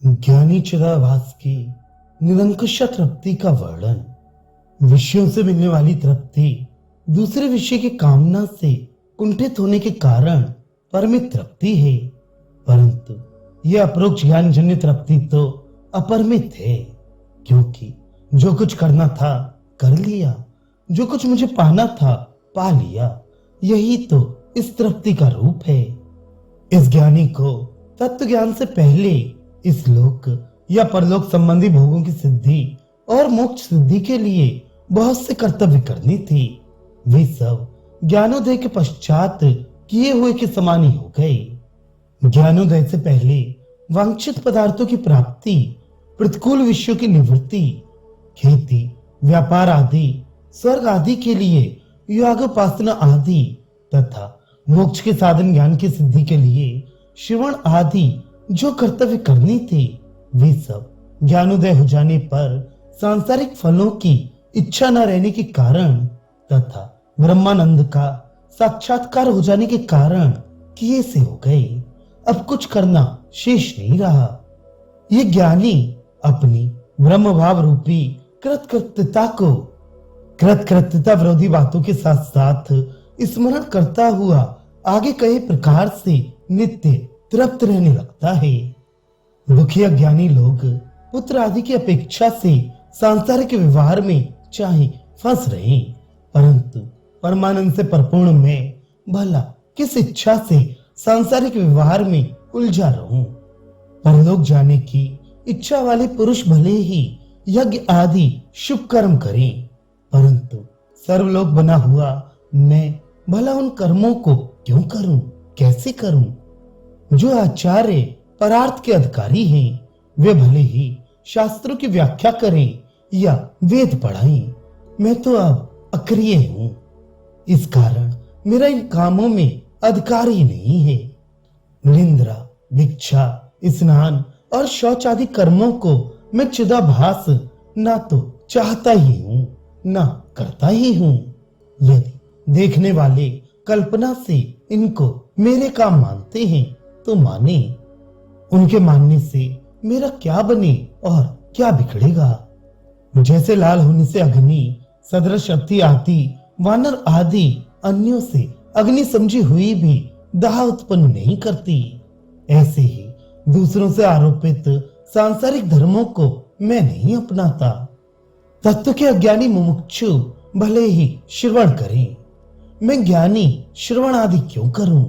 ज्ञानी चिदाभास की निरंकुश तृप्ति का वर्णन। विषयों से मिलने वाली तृप्ति दूसरे विषय की कामना से कुंठित होने के कारण परमित तृप्ति है, परंतु यह अपरोक्ष ज्ञान जन्य तृप्ति तो अपरमित है, क्योंकि जो कुछ करना था कर लिया, जो कुछ मुझे पाना था पा लिया। यही तो इस तृप्ति का रूप है। इस ज्ञानी को तत्व ज्ञान से पहले इस लोक या परलोक संबंधी भोगों की सिद्धि और मोक्ष सिद्धि के लिए बहुत से कर्तव्य करनी थी। वे सब ज्ञानोदय के पश्चात किए हुए के समान ही हो गए। ज्ञानोदय से पहले वांछित पदार्थों की प्राप्ति, प्रतिकूल विषयों की निवृत्ति, खेती, व्यापार आदि, स्वर्ग आदि के लिए योगापासना आदि तथा मोक्ष के साधन ज्ञान की सिद्धि के लिए श्रवण आदि जो कर्तव्य करनी थी, वे सब ज्ञानोदय हो जाने पर सांसारिक फलों की इच्छा न रहने के कारण तथा ब्रह्मानंद का साक्षात्कार हो जाने के कारण किए से हो गए। अब कुछ करना शेष नहीं रहा। ये ज्ञानी अपनी ब्रह्म भाव रूपी कृतकृत्यता को कृतकृत्यता विरोधी बातों के साथ साथ स्मरण करता हुआ आगे कहे प्रकार से नित्य तृप्त रहने लगता है। दुखी अज्ञानी लोग पुत्र आदि की अपेक्षा से सांसारिक व्यवहार में चाहे फंस रहे, परंतु परमानंद से परिपूर्ण में भला किस इच्छा से सांसारिक व्यवहार में उलझा रहूं। परलोक जाने की इच्छा वाले पुरुष भले ही यज्ञ आदि शुभ कर्म करें, परंतु सर्वलोक बना हुआ मैं भला उन कर्मों को क्यों करूं, कैसे करूं। जो आचार्य परार्थ के अधिकारी हैं, वे भले ही शास्त्रों की व्याख्या करें या वेद पढ़ाएं, मैं तो अब अक्रिय हूं। इस कारण मेरा इन कामों में अधिकार ही नहीं है। निंद्रा, भिक्षा, स्नान और शौच आदि कर्मों को मैं चिदाभास ना तो चाहता ही हूं, ना करता ही हूं। यदि देखने वाले कल्पना से इनको मेरे काम मानते हैं तो माने, उनके मानने से मेरा क्या बने और क्या बिगड़ेगा। जैसे लाल होने से अग्नि सदृश शक्ति आदि वानर आदि अन्यों से अग्नि समझी हुई भी दाह उत्पन्न नहीं करती, ऐसे ही दूसरों से आरोपित सांसारिक धर्मों को मैं नहीं अपनाता। तत्व के अज्ञानी मुमुक्षु भले ही श्रवण करें, मैं ज्ञानी श्रवण आदि क्यों करूं।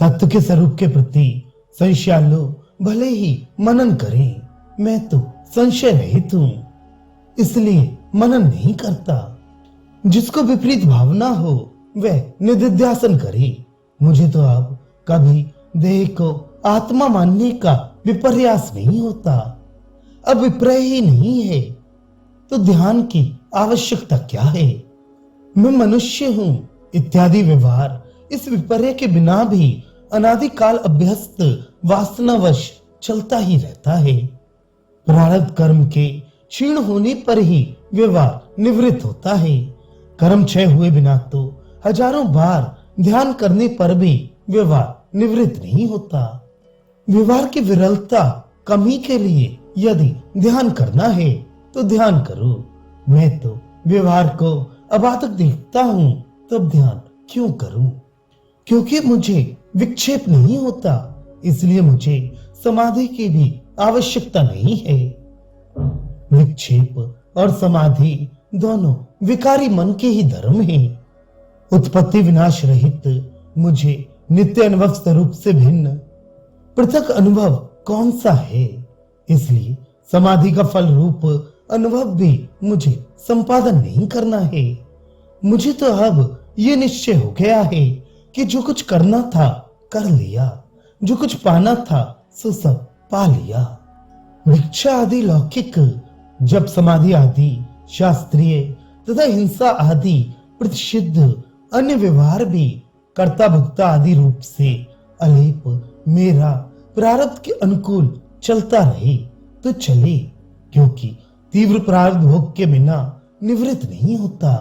तत्व के स्वरूप के प्रति संशयालु भले ही मनन करें, मैं तो संशय रहित हूं, इसलिए मनन नहीं करता। जिसको विपरीत भावना हो वह निधिध्यासन करे। मुझे तो अब कभी देह को आत्मा मानने का विपर्यास नहीं होता। अब विपर्य ही नहीं है तो ध्यान की आवश्यकता क्या है। मैं मनुष्य हूं इत्यादि व्यवहार इस विपर्य के बिना भी अनादिकाल अभ्यस्त वासनावश चलता ही रहता है। प्रारब्ध कर्म के क्षीण होने पर ही व्यवहार निवृत्त होता है। कर्म क्षय हुए बिना तो हजारों बार ध्यान करने पर भी व्यवहार निवृत्त नहीं होता। व्यवहार की विरलता कमी के लिए यदि ध्यान करना है तो ध्यान करो। मैं तो व्यवहार को अबाधक देखता हूं, तब ध्यान क्यों करूं। क्योंकि मुझे विक्षेप नहीं होता, इसलिए मुझे समाधि की भी आवश्यकता नहीं है। विक्षेप और समाधि दोनों विकारी मन के ही धर्म हैं। उत्पत्ति विनाश रहित मुझे नित्य अनुभव स्वरूप से भिन्न पृथक अनुभव कौन सा है। इसलिए समाधि का फल रूप अनुभव भी मुझे संपादन नहीं करना है। मुझे तो अब ये निश्चय हो गया है कि जो कुछ करना था कर लिया, जो कुछ पाना था सो सब पा लिया। भिक्षा आदि लौकिक, जब समाधि आदि शास्त्रीय तथा हिंसा आदि प्रतिषिद्ध अन्य व्यवहार भी कर्ता भुक्ता आदि रूप से अलेप मेरा प्रारब्ध के अनुकूल चलता रहे तो चले, क्योंकि तीव्र प्रारब्ध भोग के बिना निवृत्त नहीं होता।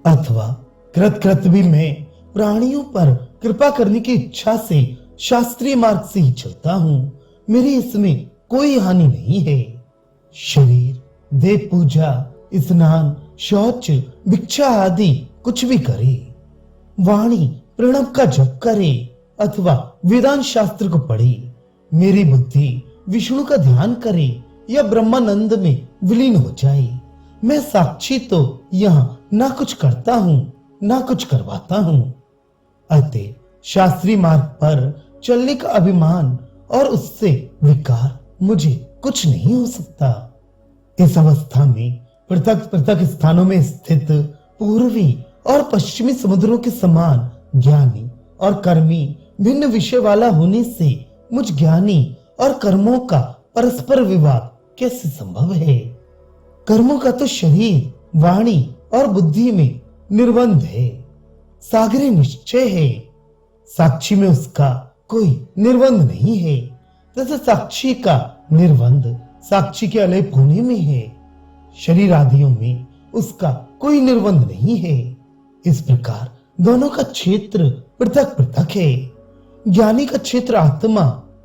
अथवा कृत भी मैं प्राणियों पर कृपा करने की इच्छा से शास्त्रीय मार्ग से ही चलता हूँ। मेरी इसमें कोई हानि नहीं है। शरीर, देव पूजा, स्नान, शौच, भिक्षा आदि कुछ भी करे, वाणी प्रणव का जप करे अथवा वेदांत शास्त्र को पढ़े, मेरी बुद्धि विष्णु का ध्यान करे या ब्रह्मानंद में विलीन हो जाए, मैं साक्षी तो यहाँ ना कुछ करता हूँ ना कुछ करवाता हूँ। अतः शास्त्रीय मार्ग पर चलने का अभिमान और उससे विकार मुझे कुछ नहीं हो सकता। इस अवस्था में पृथक पृथक स्थानों में स्थित पूर्वी और पश्चिमी समुद्रों के समान ज्ञानी और कर्मी भिन्न विषय वाला होने से मुझ ज्ञानी और कर्मों का परस्पर विवाद कैसे संभव है? कर्मों का तो शरीर, वाणी और बुद्धि में निर्बंध है, सागरे निश्चय है। साक्षी में उसका कोई निर्बंध नहीं है तथा साक्षी का निर्बंध साक्षी के अलेप होने में है। शरीर आदियों में उसका कोई निर्बंध नहीं है। इस प्रकार दोनों का क्षेत्र पृथक पृथक है। ज्ञानी का क्षेत्र आत्मा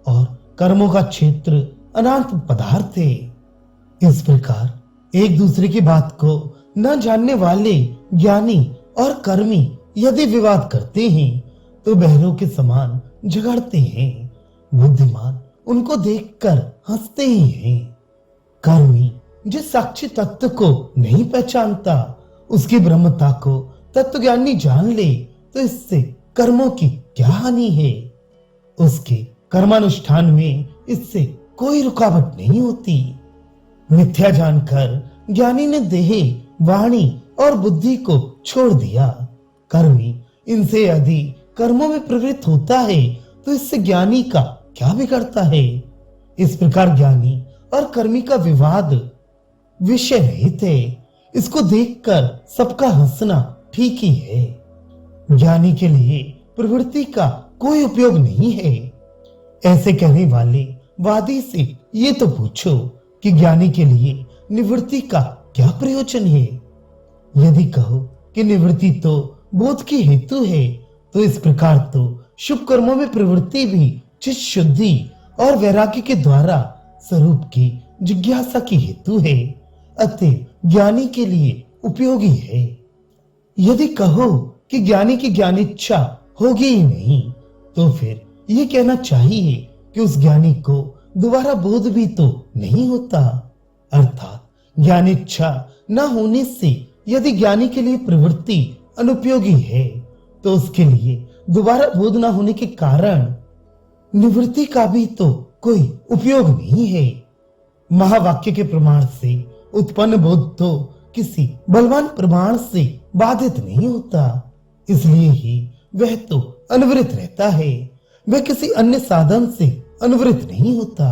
और कर्मों का क्षेत्र अनंत पदार्थ है। इस प्रकार एक दूसरे की बात को न जानने वाले ज्ञानी और कर्मी यदि विवाद करते हैं तो बहरों के समान झगड़ते हैं। बुद्धिमान उनको देखकर हंसते ही हैं। कर्मी जिस साक्षी तत्व को नहीं पहचानता उसकी ब्रह्मता को तत्वज्ञानी जान ले तो इससे कर्मों की क्या हानि है? उसके कर्मानुष्ठान में इससे कोई रुकावट नहीं होती। मिथ्या जानकर ज्ञानी ने देह, वाणी और बुद्धि को छोड़ दिया। कर्मी इनसे यदि कर्मों में प्रवृत्त होता है तो इससे ज्ञानी का क्या बिगड़ता है? इस प्रकार ज्ञानी और कर्मी का विवाद विषय रहित है। इसको देखकर सबका हंसना ठीक ही है। ज्ञानी के लिए प्रवृत्ति का कोई उपयोग नहीं है। ऐसे कहने वाले वादी से ये तो पूछो कि ज्ञानी के लिए निवृत्ति का क्या प्रयोजन है? यदि कहो कि निवृत्ति तो बोध की हेतु है तो इस प्रकार तो शुभ कर्मों में प्रवृत्ति भी चित्त शुद्धि और वैराग्य के द्वारा स्वरूप की जिज्ञासा की हेतु है, अतः ज्ञानी के लिए उपयोगी है। यदि कहो कि ज्ञानी की ज्ञानिच्छा होगी ही नहीं तो फिर ये कहना चाहिए कि उस ज्ञानी को दोबारा बोध भी तो नहीं होता। अर्थात ज्ञानिच्छा न होने से यदि ज्ञानी के लिए प्रवृत्ति अनुपयोगी है तो उसके लिए दोबारा बोध न होने के कारण निवृत्ति का भी तो कोई उपयोग नहीं है। महावाक्य के प्रमाण से उत्पन्न बोध तो किसी बलवान प्रमाण से बाधित नहीं होता, इसलिए ही वह तो अनवरत रहता है। वह किसी अन्य साधन से अनवरत नहीं होता।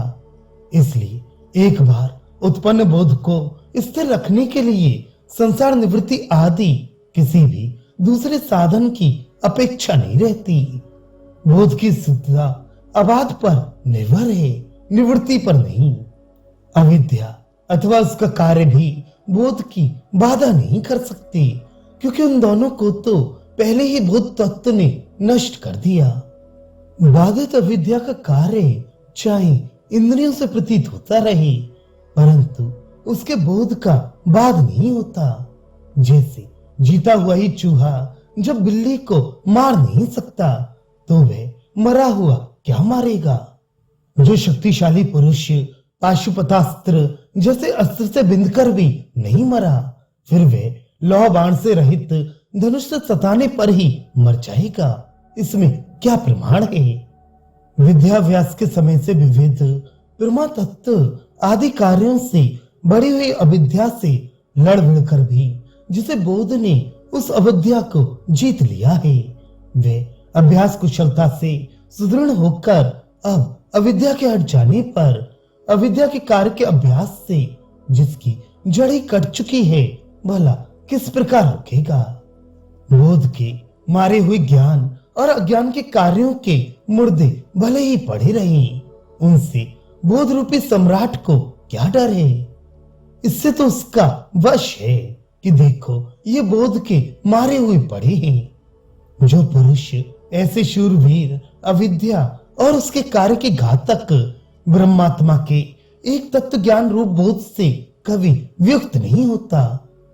इसलिए एक बार उत्पन्न बोध को स्थिर रखने के लिए संसार निवृत्ति आदि किसी भी दूसरे साधन की अपेक्षा नहीं रहती। बोध की शुद्धता अबाध पर निर्भर है, निवृत्ति पर नहीं। अविद्या अथवा उसका कार्य भी बोध की बाधा नहीं कर सकती, क्योंकि उन दोनों को तो पहले ही बोध तत्व ने नष्ट कर दिया। बाधित अविद्या का कार्य चाहे इंद्रियों से प्रतीत होता रहे, परंतु उसके बोध का बाध नहीं होता। जैसे जीता हुआ ही चूहा जब बिल्ली को मार नहीं सकता तो वह मरा हुआ क्या मारेगा? जो शक्तिशाली पुरुष पाशुपतास्त्र जैसे अस्त्र से बिंदकर भी नहीं मरा, फिर वह लौह बाण से रहित धनुष से सताने पर ही मर जाएगा। इसमें क्या प्रमाण है? विद्याभ्यास के समय से विविध ब्रह्म तत्व आदि कार्यों से बड़ी हुई अविद्या से लड़ भिड़कर भी जिसे बोध ने उस अविद्या को जीत लिया है, वे अभ्यास कुशलता से सुदृढ़ होकर अब अविद्या के हट जाने पर अविद्या के कार्य के अभ्यास से जिसकी जड़ी कट चुकी है, भला किस प्रकार रुकेगा? बोध के मारे हुए ज्ञान और अज्ञान के कार्यों के मुर्दे भले ही पड़े रहें, उनसे बोध रूपी सम्राट को क्या डर है? इससे तो उसका वश है कि देखो ये बोध के मारे हुए पड़े हैं। जो पुरुष ऐसे शूरवीर अविद्या और उसके कार्य के घातक ब्रह्मात्मा के एक तत्व ज्ञान रूप बोध से कभी व्युक्त नहीं होता।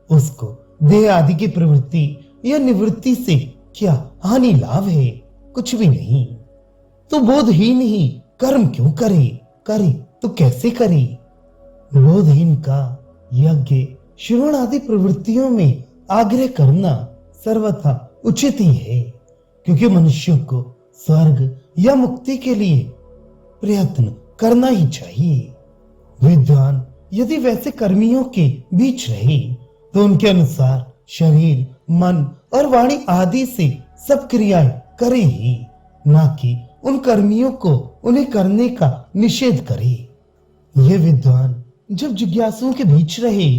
उसको देह आदि की प्रवृत्ति या निवृत्ति से क्या हानि लाभ है? कुछ भी नहीं। तो बोधहीन ही कर्म क्यों करे? करे तो कैसे करे? बोधहीन का यज्ञ श्रवण आदि प्रवृत्तियों में आग्रह करना सर्वथा उचित ही है, क्योंकि मनुष्यों को स्वर्ग या मुक्ति के लिए प्रयत्न करना ही चाहिए। विद्वान यदि वैसे कर्मियों के बीच रहे तो उनके अनुसार शरीर, मन और वाणी आदि से सब क्रियाएं करे ही, ना कि उन कर्मियों को उन्हें करने का निषेध करे। ये विद्वान जब जिज्ञासुओं के बीच रहे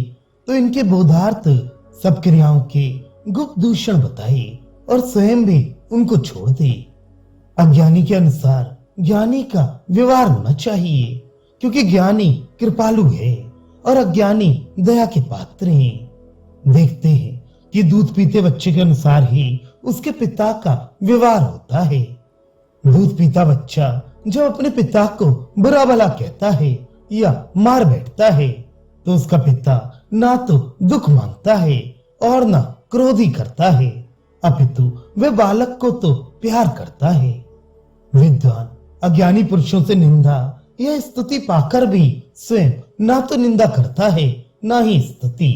तो इनके बोधार्थ सब क्रियाओं के गुप्त दूषण बताए और स्वयं भी उनको छोड़ दे। अज्ञानी के अनुसार ज्ञानी का व्यवहार होना चाहिए, क्योंकि ज्ञानी कृपालु है और अज्ञानी दया के पात्र हैं। देखते हैं कि दूध पीते बच्चे के अनुसार ही उसके पिता का व्यवहार होता है। दूध पीता बच्चा जब अपने पिता को बुरा भला कहता है या मार बैठता है तो उसका पिता ना तो दुख मांगता है और ना क्रोध ही करता है, अपितु वह बालक को तो प्यार करता है। विद्वान अज्ञानी पुरुषों से निंदा या स्तुति पाकर भी स्वयं ना तो निंदा करता है ना ही स्तुति,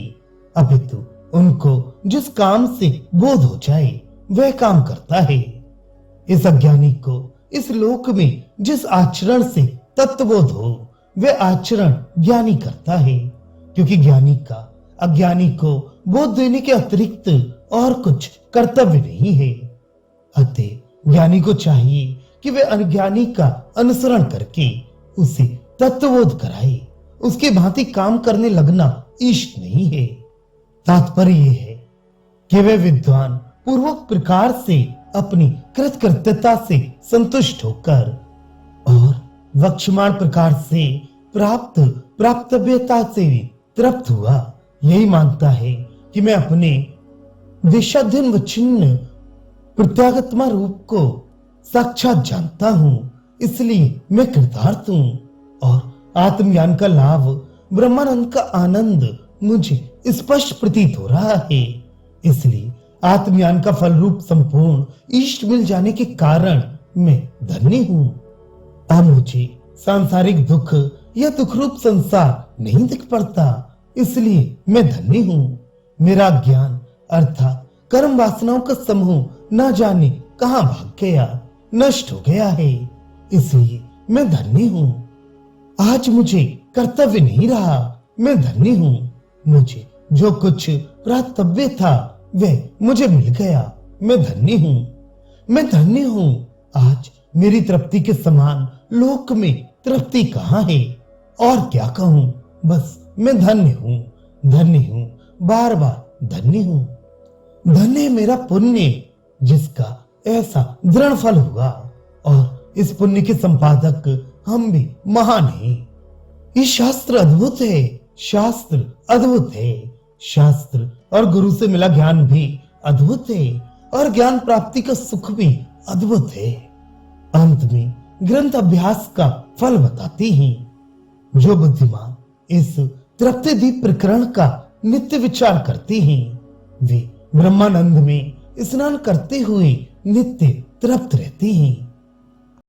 अपितु उनको जिस काम से बोध हो जाए वह काम करता है। इस अज्ञानी को इस लोक में जिस आचरण से तत्वबोध हो वह आचरण ज्ञानी करता है, क्योंकि ज्ञानी का अज्ञानी को बोध देने के अतिरिक्त और कुछ कर्तव्य नहीं है। अतः ज्ञानी को चाहिए कि वह अज्ञानी का अनुसरण करके उसे तत्वबोध कराए। उसके भांति काम करने लगना इष्ट नहीं है। तात्पर्य यह है कि वह विद्वान पूर्वक प्रकार से अपनी कृतकृत्यता से संतुष्ट होकर और वक्षमाण प्रकार से प्राप्त प्राप्तव्यता से भी तृप्त हुआ यही मानता है कि मैं अपने देशाधीन व छिन्न प्रत्यागत्मा रूप को साक्षात जानता हूं, इसलिए मैं कृतार्थ हूं और आत्मज्ञान का लाभ, ब्रह्मानंद का आनंद मुझे स्पष्ट प्रतीत हो रहा है। इसलिए आत्मज्ञान का फल रूप संपूर्ण इष्ट मिल जाने के कारण मैं धन्य हूं। अब मुझे सांसारिक दुख या दुख रूप संसार नहीं दिख पड़ता, इसलिए मैं धन्य हूं। मेरा ज्ञान अर्थात कर्म वासनाओं का समूह न जाने कहां भाग गया, नष्ट हो गया है, इसलिए मैं धन्य हूं। आज मुझे कर्तव्य नहीं रहा, मैं धन्य हूं। मुझे जो कुछ प्राप्तव्य था वह मुझे मिल गया, मैं धन्य हूं। मैं धन्य हूं। आज मेरी तृप्ति के समान लोक में तृप्ति कहाँ है? और क्या कहूं, बस मैं धन्य हूं, धन्य हूं, बार बार धन्य हूं। धन्य मेरा पुण्य जिसका ऐसा दृढ़ फल हुआ, और इस पुण्य के संपादक हम भी महान हैं। ये शास्त्र अद्भुत है, शास्त्र अद्भुत है। शास्त्र और गुरु से मिला ज्ञान भी अद्भुत है, और ज्ञान प्राप्ति का सुख भी अद्भुत है। अंत में ग्रंथ अभ्यास का फल बताते हैं। जो बुद्धिमान इस तृप्ति दीप प्रकरण का नित्य विचार करते हैं वे ब्रह्मानंद में स्नान करते हुए नित्य तृप्त रहते हैं।